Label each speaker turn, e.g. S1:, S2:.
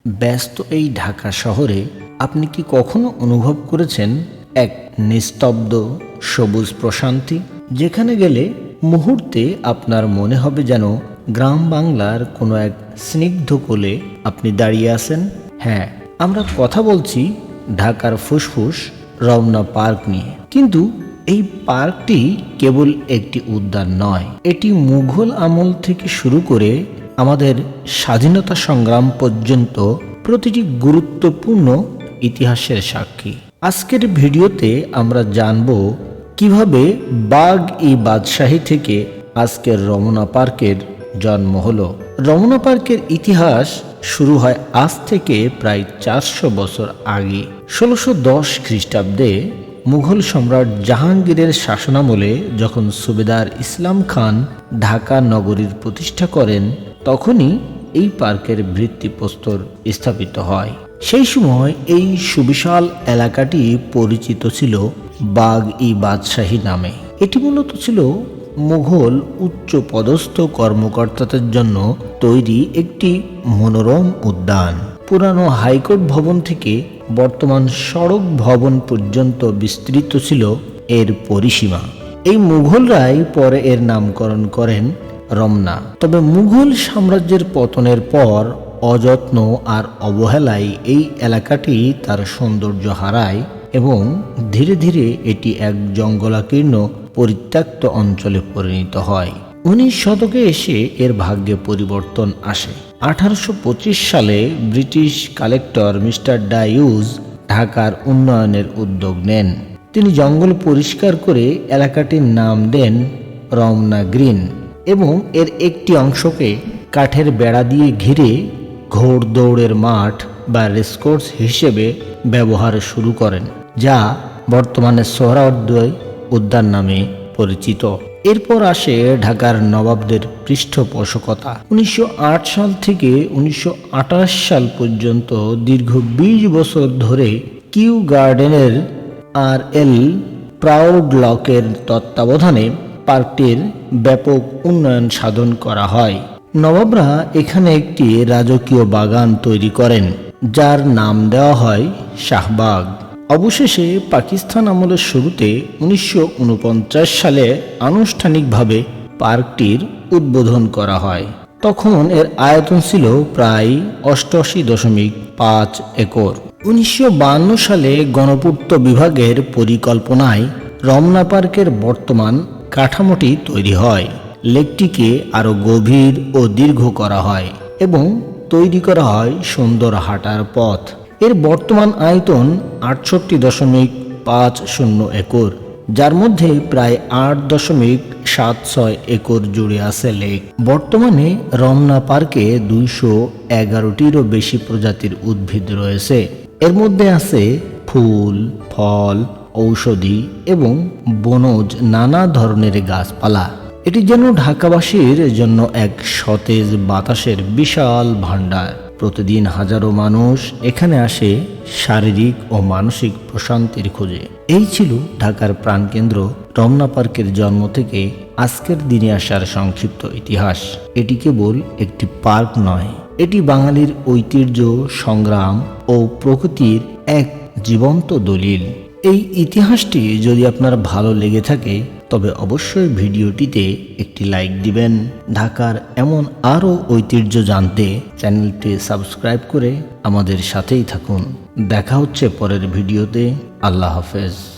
S1: ব্যস্ত এই ঢাকা শহরে আপনি কি কখনো অনুভব করেছেন এক নিস্তব্ধ সবুজ প্রশান্তি, যেখানে গেলে মুহূর্তে আপনার মনে হবে যেন গ্রাম বাংলার কোনো এক স্নিগ্ধ কোলে আপনি দাঁড়িয়ে আছেন? হ্যাঁ, আমরা কথা বলছি ঢাকার ফুসফুস রমনা পার্ক নিয়ে। কিন্তু এই পার্কটি কেবল একটি উদ্যান নয়, এটি মুঘল আমল থেকে শুরু করে আমাদের স্বাধীনতা সংগ্রাম পর্যন্ত প্রতিটি গুরুত্বপূর্ণ ইতিহাসের সাক্ষী। আজকের ভিডিওতে আমরা জানব কিভাবে বাগ-ই-বাদশাহী থেকে আজকের রমনা পার্কের জন্ম হলো। রমনা পার্কের ইতিহাস শুরু হয় আজ থেকে প্রায় 400 বছর আগে। 1610 খ্রিস্টাব্দে মুঘল সম্রাট জাহাঙ্গীরের শাসনামলে যখন সুবেদার ইসলাম খান ঢাকা নগরীর প্রতিষ্ঠা করেন, তখনই এই পার্কের ভিত্তিপ্রস্তর স্থাপিত হয়। সেই সময় এই সুবিশাল এলাকাটি পরিচিত ছিল বাগ-ই-বাদশাহী নামে। এটি মূলত ছিল মুঘল উচ্চ পদস্থ কর্মকর্তাদের জন্য তৈরি একটি মনোরম উদ্যান। পুরানো হাইকোর্ট ভবন থেকে বর্তমান সড়ক ভবন পর্যন্ত বিস্তৃত ছিল এর পরিসীমা। এই মুঘলরাই পরে এর নামকরণ করেন রমনা। তবে মুঘল সাম্রাজ্যের পতনের পর অযত্ন আর অবহেলায় এই এলাকাটি তার সৌন্দর্য হারায় এবং ধীরে ধীরে এটি এক জঙ্গলাকীর্ণ পরিত্যক্ত অঞ্চলে পরিণত হয়। 19 শতকে এসে এর ভাগ্যে পরিবর্তন আসে। 1825 সালে ব্রিটিশ কালেক্টর মিস্টার ডাইউজ ঢাকার উন্নয়নের উদ্যোগ নেন। তিনি জঙ্গল পরিষ্কার করে এলাকাটির নাম দেন রমনা গ্রিন এবং এর একটি অংশকে কাঠের বেড়া দিয়ে ঘিরে ঘোড়দৌড়ের মাঠ বা রেসকোর্স হিসেবে ব্যবহার শুরু করেন, যা বর্তমানে সোহরাওয়ার্দী উদ্যান নামে পরিচিত। এরপর আসে ঢাকার নবাবদের পৃষ্ঠপোষকতা। 1908 সাল থেকে 1928 সাল পর্যন্ত দীর্ঘ 20 বছর ধরে কিউ গার্ডেনের আর.এল. প্রাউডলকের তত্ত্বাবধানে পার্কটির ব্যাপক উন্নয়ন সাধন করা হয়। নবাবরা এখানে একটি রাজকীয় বাগান তৈরি করেন, যার নাম দেওয়া হয় শাহবাগ। অবশেষে পাকিস্তান আমলের শুরুতে 1949 সালে আনুষ্ঠানিকভাবে পার্কটির উদ্বোধন করা হয়। তখন এর আয়তন ছিল প্রায় 88.5 একর। 1952 সালে গণপূর্ত বিভাগের পরিকল্পনায় রমনা পার্কের বর্তমান কাঠামোটি তৈরি হয়। লেকটিকে আরও গভীর ও দীর্ঘ করা হয় এবং তৈরি করা হয় সুন্দর হাঁটার পথ। এর বর্তমান আয়তন 68.50 একর, যার মধ্যে প্রায় 8.76 একর জুড়ে আছে লেক। বর্তমানে রমনা পার্কে 211টিরও বেশি প্রজাতির উদ্ভিদ রয়েছে। এর মধ্যে আছে ফুল, ফল, ঔষধি এবং বনজ নানা ধরনের গাছপালা। এটি যেন ঢাকাবাসীর জন্য এক সতেজ বাতাসের বিশাল ভাণ্ডার। প্রতিদিন হাজারো মানুষ এখানে আসে শারীরিক ও মানসিক প্রশান্তির খোঁজে। এই ছিল ঢাকার প্রাণকেন্দ্র রমনা পার্কের জন্ম থেকে আজকের দিনে আসার সংক্ষিপ্ত ইতিহাস। এটি কেবল একটি পার্ক নয়, এটি বাঙালির ঐতিহ্য, সংগ্রাম ও প্রকৃতির এক জীবন্ত দলিল। এই ইতিহাসটি যদি আপনার ভালো লেগে থাকে তবে অবশ্যই ভিডিওটিতে একটি লাইক দিবেন। ঢাকার এমন আরও ঐতিহ্য জানতে চ্যানেলটি সাবস্ক্রাইব করে আমাদের সাথেই থাকুন। দেখা হচ্ছে পরের ভিডিওতে। আল্লাহ হাফেজ।